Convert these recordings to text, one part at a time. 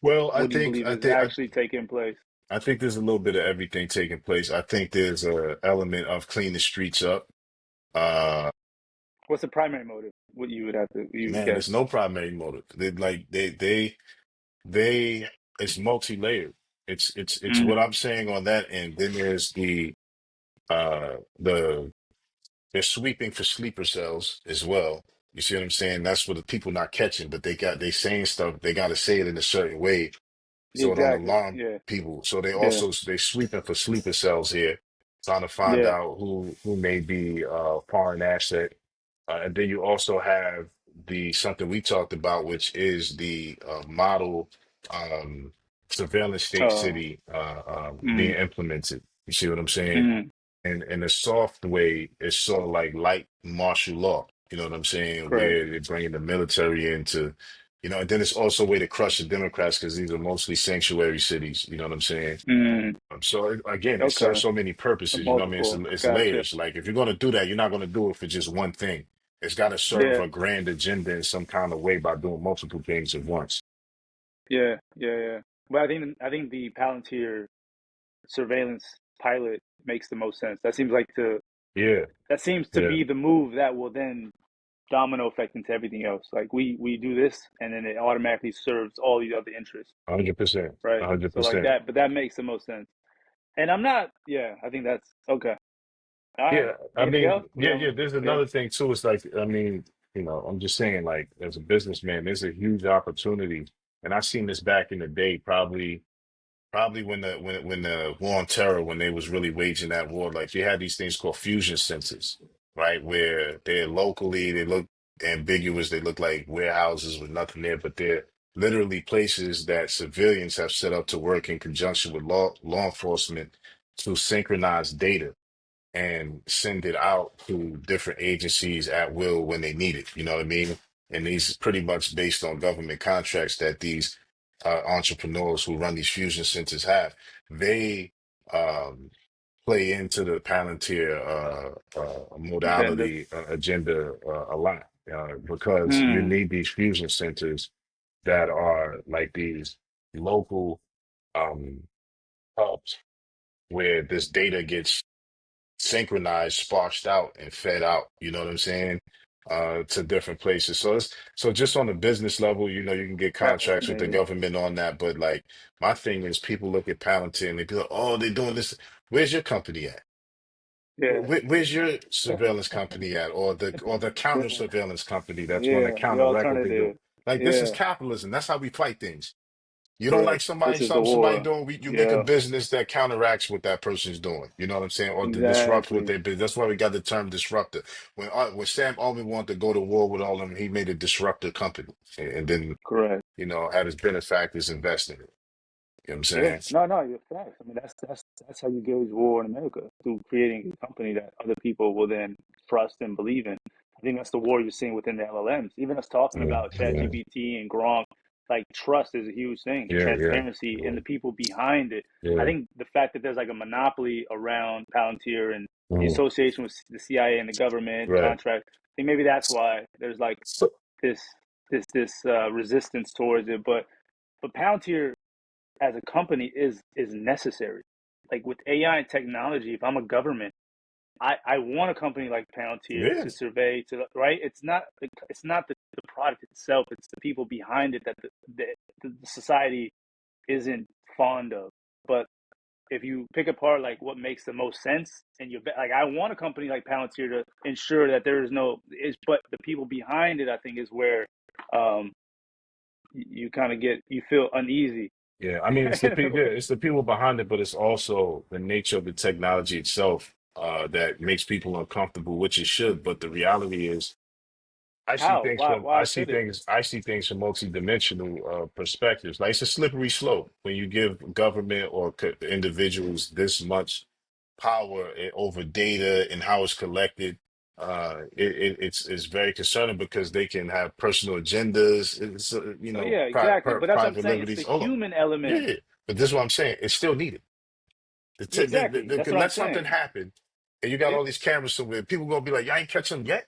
Well, What do you believe is actually taking place? I think there's a little bit of everything taking place. I think there's a element of clean the streets up. Uh, What's the primary motive? What you would Man, guess? there's no primary motive. They it's multi-layered. It's what Mm, I'm saying on that end. Then there's the they're sweeping for sleeper cells as well. You see what I'm saying? That's what the people not catching, but they saying stuff. They got to say it in a certain way so it don't exactly. alarm Yeah. people. So Yeah. they sweeping for sleeper cells here, trying to find Yeah. out who may be foreign asset. And then you also have the something we talked about, which is the model um, surveillance state Uh. city being Mm, implemented. You see what I'm saying? mm, And in a soft way, it's sort of like light martial law. You know what I'm saying? correct. Where they're bringing the military into, and then it's also a way to crush the Democrats because these are mostly sanctuary cities. You know what I'm saying? Mm, Again, it serves okay. so many purposes. You know what I mean? Multiple. It's Gotcha. layers. Like if you're going to do that, you're not going to do it for just one thing. It's got to serve Yeah. a grand agenda in some kind of way by doing multiple things at once. Yeah. Yeah. Yeah. But I think the Palantir surveillance pilot makes the most sense. Yeah, That seems to yeah, be the move that will then domino effect into everything else. Like we do this, and then it automatically serves all these other interests, 100%, right? So like 100%. that, but that makes the most sense. And I'm not. Yeah, I think that's okay. All right. Yeah, I Anything else? mean, We yeah, have. yeah. There's Yeah. another thing too. It's like, I mean, I'm just saying, like, as a businessman, there's a huge opportunity, and I seen this back in the day, probably when the war on terror, when they was really waging that war, like you had these things called fusion centers, right? Where they look ambiguous, they look like warehouses with nothing there, but they're literally places that civilians have set up to work in conjunction with law enforcement to synchronize data and send it out to different agencies at will when they need it. You know what I mean? And these is pretty much based on government contracts that these entrepreneurs who run these fusion centers have. They um, play into the Palantir Agenda. modality agenda a lot because you Hmm. need these fusion centers that are like these local um, hubs where this data gets synchronized, sparsed out, and fed out. You know what I'm saying? To different places. So just on a business level, you can get contracts with the Fascinating. government on that. But like my thing is, people look at Palantir and they be like, "Oh, they're doing this." Where's your company at? Yeah. Where's your surveillance company at, or the counter Yeah. surveillance company that's going to Yeah. The counteract what they do? alternative. Like this is Yeah. capitalism. That's how we fight things. You don't like Correct. This is the somebody war. doing, you make a Yeah. business that counteracts what that person's doing. You know what I'm saying? Or to disrupt what Exactly. they business. That's why we got the term disruptor. When Sam Altman wanted to go to war with all of them, he made a disruptor company and then, Correct. had his benefactors invest in it. You know what I'm Yeah, saying? no, no, you're facts. I mean, that's how you gauge war in America through creating a company that other people will then trust and believe in. I think that's the war you're seeing within the LLMs. Even us talking Yeah, about yeah, ChatGPT and Gronk, like trust is a huge thing, yeah, yeah, transparency and yeah, the people behind it. I yeah. think the fact that there's like a monopoly around Palantir and the Mhm. association with the CIA and the government Right. contract, I think maybe that's why there's like So, this this resistance towards it. But Palantir as a company is necessary. Like with AI and technology, if I'm a government, I want a company like Palantir yeah, to survey to right. It's not the product itself; it's the people behind it that the society isn't fond of. But if you pick apart like what makes the most sense, and like, I want a company like Palantir to ensure that there is no is, but the people behind it, I think, is where um, you kind of you feel uneasy. yeah. I mean, it's the people behind it, but it's also the nature of the technology itself that makes people uncomfortable, which it should. But the reality is, How? Why should it? I see things from multidimensional perspectives. Like it's a slippery slope when you give government or individuals this much power over data and how it's collected. It's very concerning because they can have personal agendas. It's Oh yeah, exactly. But that's what I'm private saying. It's liberties. the Hold on, human yeah, element. yeah. But this is what I'm saying. It's still needed. Yeah, exactly. They That's could what I'm let something saying. happen, and you got Yeah, all these cameras somewhere. People gonna be like, "Y'all ain't catch them yet."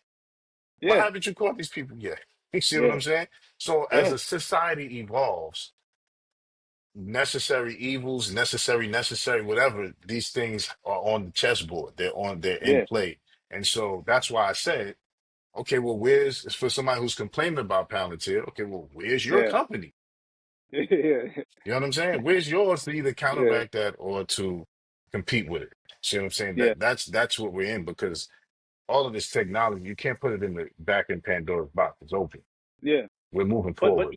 Why yeah, haven't you caught these people yet? You see what yeah, I'm saying? So as yeah. a society evolves, necessary evils, necessary, whatever, these things are on the chessboard. They're in Yeah, play. And so that's why I said, okay, well, where's for somebody who's complaining about Palantir, okay, well, where's your yeah, company? yeah, You know what I'm saying? Where's yours to either yeah, counteract that or to compete with it? See what I'm saying? yeah, That's what we're in because all of this technology, you can't put it in the back in Pandora's box. It's open. yeah. We're moving But forward.